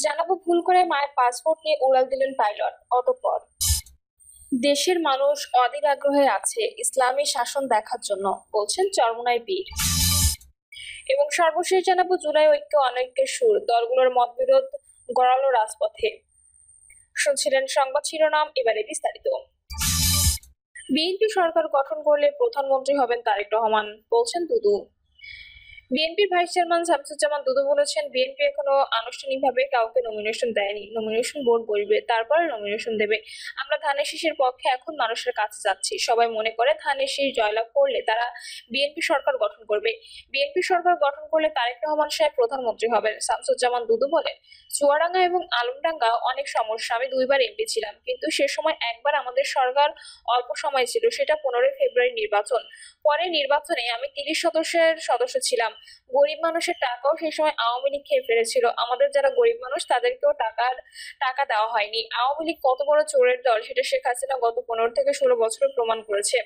জানাবো ভুল করে মায়ের পাসপোর্ট নিয়ে উড়াল দিলেন পাইলট। অতঃপর দেশের মানুষ অধীর আগ্রহে আছে ইসলামী শাসন দেখার জন্য, বলছেন চরমোনাই পীর। এবং সর্বশেষ জানাবো জুলাই ঐক্য অনৈক্যের সুর, দলগুলোর মতবিরোধ গড়ালো রাজপথে। শুনছিলেন সংবাদ শিরোনাম, এবারে বিস্তারিত। বিএনপি সরকার গঠন করলে প্রধানমন্ত্রী হবেন তারেক রহমান, বলছেন দুদু। বিএনপির ভাইস চেয়ারম্যান শামসুজ্জামান দুদু বলেছেন, বিএনপি এখনো আনুষ্ঠানিকভাবে কাউকে নমিনেশন দেয়নি, নমিনেশন বোর্ড বসবে, তারপরে নমিনেশন দেবে। আমরা ধানের শীষের পক্ষে এখন মানুষের কাছে যাচ্ছি। সবাই মনে করে ধানের শীষ জয়লাভ করলে তারা বিএনপি সরকার গঠন করবে। বিএনপি সরকার গঠন করলে তারেক রহমান সাহেব প্রধানমন্ত্রী হবেন। শামসুজ্জামান দুদু বলেন, চুয়াডাঙ্গা এবং আলমডাঙ্গা অনেক সমস্যা, আমি 2বার এমপি ছিলাম, কিন্তু সে সময় একবার আমাদের সরকার অল্প সময় ছিল, সেটা 15 ফেব্রুয়ারি নির্বাচন। পরে নির্বাচনে আমি 30 সদস্যের সদস্য ছিলাম। গরিব মানুষের টাকাও সেই সময় আওয়ামী লীগ খেয়ে ফেলেছিল। আমাদের যারা গরিব মানুষ তাদেরকেও টাকা দেওয়া হয়নি। আওয়ামী লীগ কত বড় চোরের দল সেটা শেখ হাসিনা গত 15 থেকে 16 বছরে প্রমাণ করেছে।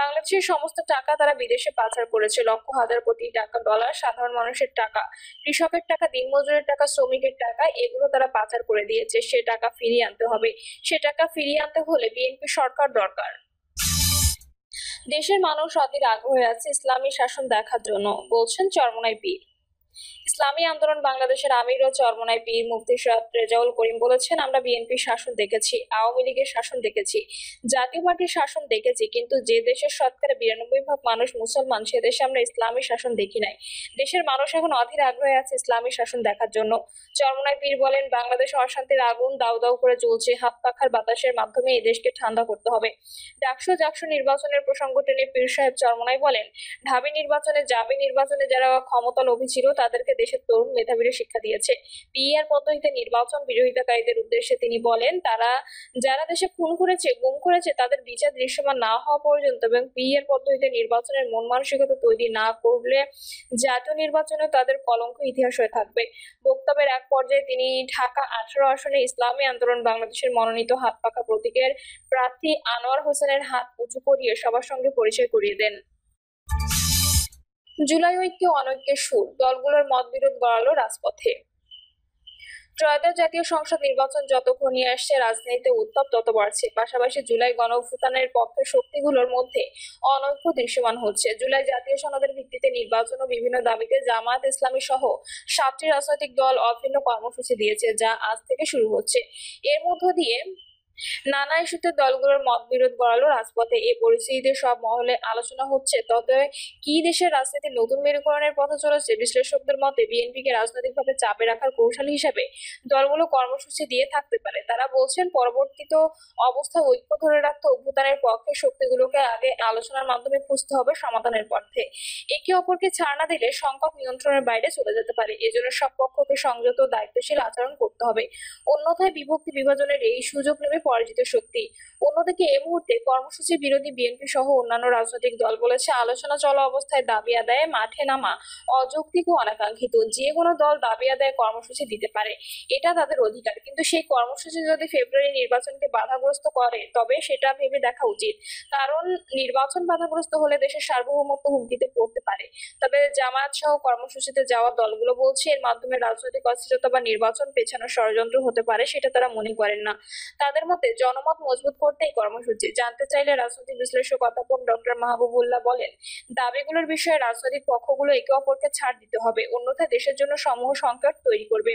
বাংলাদেশের সমস্ত টাকা তারা বিদেশে পাচার করেছে, লক্ষ হাজার কোটি টাকা, ডলার, সাধারণ মানুষের টাকা, কৃষকের টাকা, দিনমজুরের টাকা, শ্রমিকের টাকা, এগুলো তারা পাচার করে দিয়েছে। সে টাকা ফিরিয়ে আনতে হবে। সে টাকা ফিরিয়ে আনতে হলে বিএনপি সরকার দরকার। দেশের মানুষ অধীর আগ্রহে আছে ইসলামী শাসন দেখার জন্য, বলছেন চরমোনাই পীর। ইসলামী আন্দোলন বাংলাদেশের আমির ও চরমোনাই পীর মুফতি সৈয়দ রেজাউল করিম বলেছেন, আমরা বিএনপির শাসন দেখেছি, আওয়ামী লীগের শাসন দেখেছি, জাতীয় পার্টির শাসন দেখেছি, কিন্তু যে দেশের শতকরা 92% মানুষ মুসলমান সে দেশে আমরা ইসলামী শাসন দেখি নাই। দেশের মানুষ এখন অধীর আগ্রহে আছে ইসলামী শাসন দেখার জন্য। চরমোনাই পীর বলেন, বাংলাদেশে অশান্তির আগুন দাউ দাউ করে জ্বলছে, হাত পাখার বাতাসের মাধ্যমে এই দেশকে ঠান্ডা করতে হবে। জাকসু নির্বাচনের প্রসঙ্গ টেনে পীর সাহেব চরমোনাই বলেন, ঢাবি নির্বাচনে যারা ক্ষমতা লোভী ছিল তাদেরকে দেশের তরুণ মেধাবীরা শিক্ষা দিয়েছে। পিআর পদ্ধতিতে নির্বাচন বিরোধিতাকারীদের উদ্দেশ্যে তিনি বলেন, যারা দেশে খুন করেছে, গুম করেছে, তাদের বিচার দৃশ্যমান না হওয়া পর্যন্ত এবং পিআর পদ্ধতিতে নির্বাচনের মন মানসিকতা তৈরি না করলে জাতীয় নির্বাচনে তাদের কলঙ্ক ইতিহাস হয়ে থাকবে। বক্তব্যের এক পর্যায়ে তিনি ঢাকা 18 আসনে ইসলামী আন্দোলন বাংলাদেশের মনোনীত হাত পাখা প্রতীকের প্রার্থী আনোয়ার হোসেনের হাত উঁচু করিয়ে সবার সঙ্গে পরিচয় করিয়ে দেন। জুলাই ঐক্য অনৈক্যের সুর, দলগুলোর মতবিরোধ গড়ালো রাজপথে। ত্রয়োদশ জাতীয় সংসদ নির্বাচন যত ঘনিয়ে আসছে রাজনীতিতে উত্তাপ তত বাড়ছে। পাশাপাশি জুলাই গণঅভ্যুত্থানের পক্ষের শক্তিগুলোর মধ্যে অনৈক্য দৃশ্যমান হচ্ছে। জুলাই জাতীয় সনদের ভিত্তিতে নির্বাচন ও বিভিন্ন দাবিতে জামায়াত ইসলামী সহ 7টি রাজনৈতিক দল অভিন্ন কর্মসূচি দিয়েছে, যা আজ থেকে শুরু হচ্ছে। এর মধ্য দিয়ে নানা ইস্যুতে দলগুলোর মতবিরোধ গড়ালো রাজপথে। এই পরিস্থিতিতে সব মহলে আলোচনা হচ্ছে, তবে কি দেশের রাজনীতির নতুন মেরুকরণের পথে চলেছে। বিশ্লেষকদের মতে বিএনপিকে রাজনৈতিকভাবে চাপে রাখার কৌশল হিসেবে দলগুলো কর্মসূচি দিয়ে থাকতে পারে। তারা বলছেন, পরবর্তীত অবস্থায় ঐক্য ধরে রাখতে অভ্যুত্থানের পক্ষে শক্তিগুলোকে আগে আলোচনার মাধ্যমে খুঁজতে হবে সমাধানের পথে। একে অপরকে ছাড় না দিলে সংকট নিয়ন্ত্রণের বাইরে চলে যেতে পারে। এজন্য সব পক্ষকে সংযত দায়িত্বশীল আচরণ করতে হবে। অন্যথায় বিভক্তি বিভাজনের এই সুযোগ নেবে পরাজিত শক্তি। অন্যদিকে এই মুহূর্তে কর্মসূচি বিরোধী বিএনপি সহ অন্যান্য রাজনৈতিক দল বলেছে, আলোচনা চলা অবস্থায় দাবি আদায়ে মাঠে নামা অযৌক্তিক ও অনাকাঙ্ক্ষিত। যে কোনো দল দাবি আদায়ে কর্মসূচি দিতে পারে, এটা তাদের অধিকার, কিন্তু সেই কর্মসূচি যদি ফেব্রুয়ারি নির্বাচনকে বাধাগ্রস্ত করে তবে সেটা ভেবে দেখা উচিত। কারণ নির্বাচন বাধাগ্রস্ত হলে দেশের সার্বভৌমত্ব হুমকিতে পড়তে পারে। তবে জামায়াত সহ কর্মসূচিতে যাওয়া দলগুলো বলছে, এর মাধ্যমে রাজনৈতিক অস্থিরতা বা নির্বাচন পেছানোর ষড়যন্ত্র হতে পারে, সেটা তারা মনে করেন না। তাদের মতে জনমত মজবুত করতে এই কর্মসূচি। জানতে চাইলে রাজনৈতিক বিশ্লেষক অধ্যাপক ডক্টর মাহবুবুল্লাহ বলেন, দাবিগুলোর বিষয়ে রাজনৈতিক পক্ষগুলো একে অপরকে ছাড় দিতে হবে, অন্যথায় দেশের জন্য সমূহ সংকট তৈরি করবে।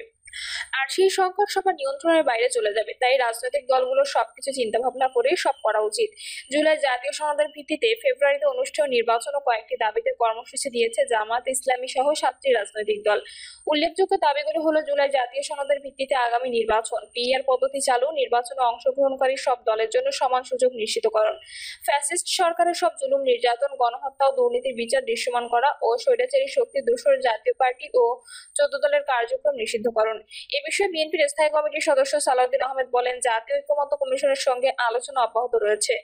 আর সেই সংকট সবার নিয়ন্ত্রণের বাইরে চলে যাবে। তাই রাজনৈতিক দলগুলো সবকিছু চিন্তা ভাবনা করে সব করা উচিত। জুলাই জাতীয় সনদের ভিত্তিতে ফেব্রুয়ারিতে অনুষ্ঠেয় নির্বাচন ও কয়েকটি দাবিতে কর্মসূচি দিয়েছে জামাত ইসলামী সহ 7টি রাজনৈতিক দল। উল্লেখযোগ্য দাবিগুলো হলো, জুলাই জাতীয় সনদের ভিত্তিতে আগামী নির্বাচন, পিআর পদ্ধতি চালু, নির্বাচনে অংশগ্রহণকারী সব দলের জন্য সমান সুযোগ নিশ্চিতকরণ, ফ্যাসিস্ট সরকারের সব জুলুম নির্যাতন, গণহত্যা ও দুর্নীতির বিচার দৃশ্যমান করা ও স্বৈরাচারী শক্তি দূষর জাতীয় পার্টি ও 14 দলের কার্যক্রম নিষিদ্ধকরণ। এ বিষয়ে বিএনপির স্থায়ী কমিটির সদস্য সালাউদ্দিন আহমেদ বলেন, জাতীয় ঐক্যমত্য কমিশনের সঙ্গে আলোচনা অব্যাহত রয়েছে।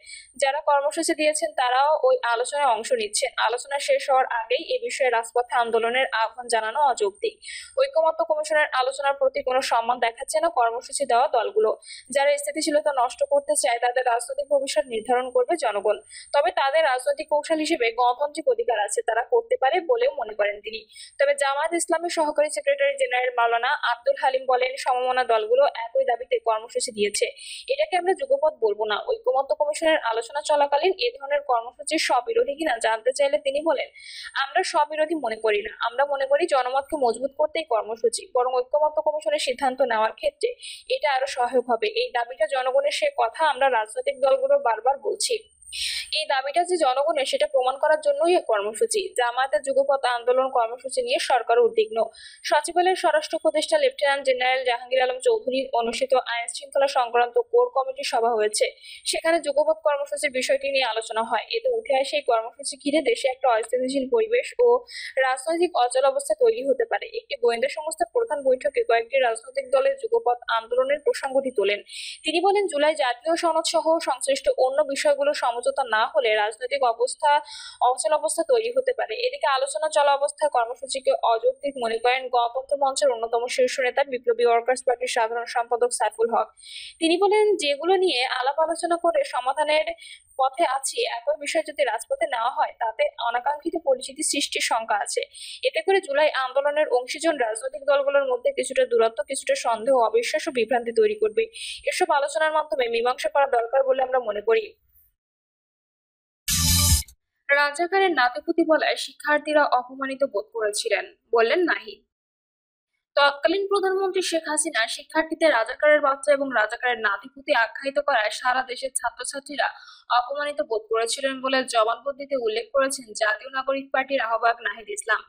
যারা কর্মসূচি দিয়েছেন তারাও ওই আলোচনায় অংশ নিচ্ছেন। আলোচনা শেষ হওয়ার আগেই এ বিষয়ে রাজপথে আন্দোলনের আহ্বান জানানো অযৌক্তিক। ঐক্যমত্য কমিশনের আলোচনার প্রতি কোনো সম্মান দেখাচ্ছে না কর্মসূচি দেওয়া দলগুলো। যারা স্থিতিশীলতা নষ্ট করতে চায় তাদের রাজনৈতিক ভবিষ্যৎ নির্ধারণ করবে জনগণ। তবে তাদের রাজনৈতিক কৌশল হিসেবে গণতান্ত্রিক অধিকার আছে, তারা করতে পারে বলেও মনে করেন তিনি। তবে জামায়াত ইসলামের সহকারী সেক্রেটারি জেনারেল মাওলানা আব্দুল হালিম বলেন, বলেন, সমমনা দলগুলো একই দাবিতে কর্মসূচি দিয়েছে। এটাকে আমরা যুগপৎ বলবো না। ঐকমত্য কমিশনের আলোচনা চলাকালীন এ ধরনের কর্মসূচির স্ববিরোধী কিনা জানতে চাইলে তিনি বলেন, আমরা স্ববিরোধী মনে করি না। আমরা মনে করি জনমতকে মজবুত করতেই কর্মসূচি, বরং ঐকমত্য কমিশনের সিদ্ধান্ত নেওয়ার ক্ষেত্রে এটা আরো সহায়ক হবে। এই দাবিটা জনগণের, সে কথা আমরা রাজনৈতিক দলগুলো বারবার বলছি। এই দাবিটা যে জনগণের সেটা প্রমাণ করার জন্যই এই কর্মসূচি। জামায়াতের যুগপৎ আন্দোলন কর্মসূচি নিয়ে সরকার উদ্বিগ্ন। সচিবালয়ের স্বরাষ্ট্র উপদেষ্টা লেফটেন্যান্ট জেনারেল জাহাঙ্গীর আলম চৌধুরী অনুষ্ঠিত আইন শৃঙ্খলা সংক্রান্ত কোর কমিটির সভা হয়েছে। সেখানে যুগপৎ কর্মসূচির বিষয়টি নিয়ে আলোচনা হয়। এতে উঠে আসে এই কর্মসূচি ঘিরে দেশে একটা অস্থিতিশীল পরিবেশ ও রাজনৈতিক অচলাবস্থা তৈরি হতে পারে। একটি গোয়েন্দা সংস্থার প্রধান বৈঠকে কয়েকটি রাজনৈতিক দলের যুগপৎ আন্দোলনের প্রসঙ্গটি তোলেন। তিনি বলেন, জুলাই জাতীয় সনদ সহ সংশ্লিষ্ট অন্য বিষয়গুলো সমঝোতা না হলে রাজনৈতিক অচলাবস্থা তৈরি হতে পারে। এদিকে আলোচনা চলা অবস্থায় কর্মসূচিকে অযৌক্তিক মনে করেন গণতন্ত্র মঞ্চের অন্যতম শীর্ষ নেতা বিপ্লবী ওয়ার্কার্স পার্টির সাধারণ সম্পাদক সাইফুল হক। তিনি বলেন, যেগুলো নিয়ে আলাপ আলোচনা করে সমাধানের পথে আছি, একই বিষয় যদি রাজপথে নেওয়া হয় তাতে অনাকাঙ্ক্ষিত পরিস্থিতি সৃষ্টির শঙ্কা আছে। এতে করে জুলাই আন্দোলনের অংশীজন রাজনৈতিক দলগুলোর মধ্যে কিছুটা দূরত্ব, কিছুটা সন্দেহ, অবিশ্বাস ও বিভ্রান্তি তৈরি করবে। এসব আলোচনার মাধ্যমে মীমাংসা করা দরকার বলে আমরা মনে করি। রাজাকারের নাতিপুতি বলায় শিক্ষার্থীরা অপমানিত বোধ করেছিলেন, বললেন নাহিদ। তৎকালীন প্রধানমন্ত্রী শেখ হাসিনা শিক্ষার্থীদের রাজাকারের বাচ্চা এবং রাজাকারের নাতিপুতি আখ্যায়িত করায় সারা দেশের ছাত্রছাত্রীরা অপমানিত বোধ করেছিলেন বলে জবানবন্দিতে উল্লেখ করেছেন জাতীয় নাগরিক পার্টির আহ্বায়ক নাহিদ ইসলাম।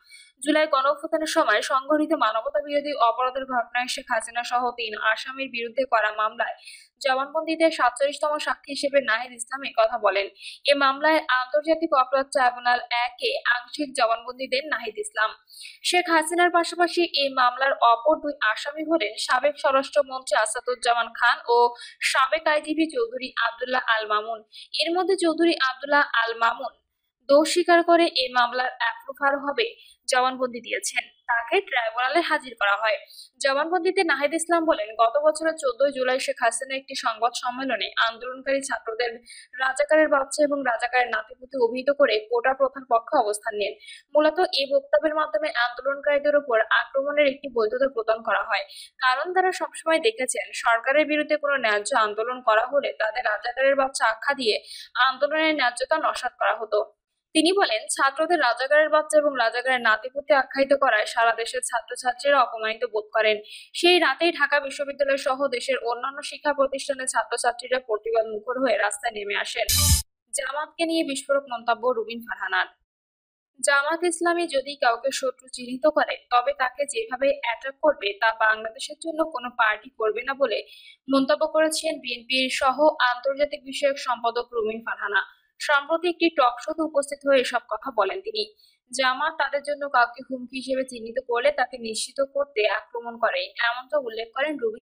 জুলাই গণঅভ্যুত্থানের সময় সংঘটিত মানবতা বিরোধী অপরাধের ঘটনায় শেখ হাসিনা সহ ৩ আসামির বিরুদ্ধে করা মামলায় জবানবন্দিতে ৪৭তম সাক্ষী হিসেবে নাহিদ ইসলাম এ কথা বলেন। এ মামলায় আন্তর্জাতিক অপরাধ ট্রাইব্যুনাল ১-এ আংশিক জবানবন্দি দেন নাহিদ ইসলাম। শেখ হাসিনার পাশাপাশি এই মামলার অপর ২ আসামি হলেন সাবেক স্বরাষ্ট্রমন্ত্রী আসাদুজ্জামান খান ও সাবেক আইজিপি চৌধুরী আব্দুল্লাহ আল মামুন। এর মধ্যে চৌধুরী আব্দুল্লাহ আল মামুন দোষ স্বীকার করে এই মামলার অ্যাপ্রুভার হবে জবানবন্দি দিয়েছেন। তাকে ট্রাইব্যুনালে হাজির করা হয়। জবানবন্দিতে নাহিদ ইসলাম বলেন, গত বছরের ১৪ জুলাই শেখ হাসিনা একটি সংবাদ সম্মেলনে আন্দোলনকারী ছাত্রদের রাজাকারের বাচ্চা এবং রাজাকারের নাতিপুতি অভিহিত করে কোটা প্রথার পক্ষে অবস্থান নেন। মূলত এই বক্তব্যের মাধ্যমে আন্দোলনকারীদের উপর আক্রমণের একটি বৈধতা প্রদান করা হয়। কারণ তারা সবসময় দেখেছেন সরকারের বিরুদ্ধে কোনো ন্যায্য আন্দোলন করা হলে তাদের রাজাকারের বাচ্চা আখ্যা দিয়ে আন্দোলনের ন্যায্যতা নস্যাৎ করা হতো। তিনি বলেন, ছাত্রদের রাজাকারের বাচ্চা এবং রাজাকারের নাতিপুতি আখ্যায়িত করায় সারা দেশের ছাত্রছাত্রীরা অপমানিত বোধ করেন। সেই রাতেই ঢাকা বিশ্ববিদ্যালয় সহ দেশের অন্যান্য শিক্ষা প্রতিষ্ঠানের ছাত্রছাত্রীরা প্রতিবাদ মুখর হয়ে রাস্তায় নেমে আসেন। জামাতকে নিয়ে বিস্ফোরক মন্তব্য রুবিন ফারহানার। জামাত ইসলামী যদি কাউকে শত্রু চিহ্নিত করে তবে তাকে যেভাবে অ্যাটাক করবে তা বাংলাদেশের জন্য কোনো পার্টি করবে না বলে মন্তব্য করেছেন বিএনপির সহ আন্তর্জাতিক বিষয়ক সম্পাদক রুবিন ফারহানা। সম্প্রতি একটি টক শোতে উপস্থিত হয়ে এসব কথা বলেন তিনি। জামাত তাদের জন্য কাউকে হুমকি হিসেবে চিহ্নিত করলে তাকে নিশ্চিত করতে আক্রমণ করে, এমনটা উল্লেখ করেন রুবিন।